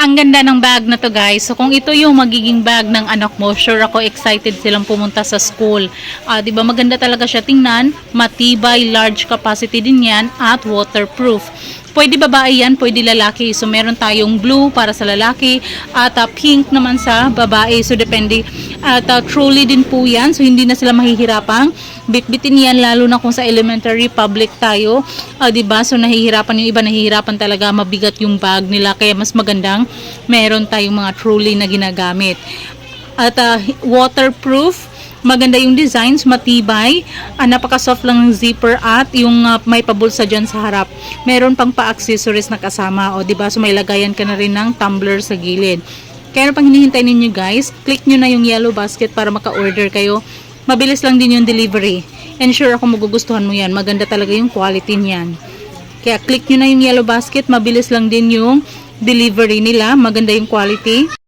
Ang ganda ng bag na to guys. So kung ito yung magiging bag ng anak mo, sure ako excited silang pumunta sa school. 'Di ba maganda talaga siya tingnan, matibay, large capacity din 'yan at waterproof. Pwede babae yan, pwede lalaki. So meron tayong blue para sa lalaki at pink naman sa babae. So depende. At trolley din po yan. So hindi na sila mahihirapang bitbitin yan, lalo na kung sa elementary public tayo. 'Di ba? So nahihirapan yung iba, nahihirapan talaga, mabigat yung bag nila. Kaya mas magandang meron tayong mga trolley na ginagamit. At waterproof, maganda yung designs, matibay, napaka-soft lang ng zipper at yung may pabulsa dyan sa harap. Meron pang pa-accessories na kasama, o diba? So may lagayan ka na rin ng tumbler sa gilid. Kaya pang hinihintay ninyo guys, click nyo na yung yellow basket para maka-order kayo. Mabilis lang din yung delivery. And sure ako magugustuhan mo yan. Maganda talaga yung quality niyan. Kaya click nyo na yung yellow basket, mabilis lang din yung delivery nila. Maganda yung quality.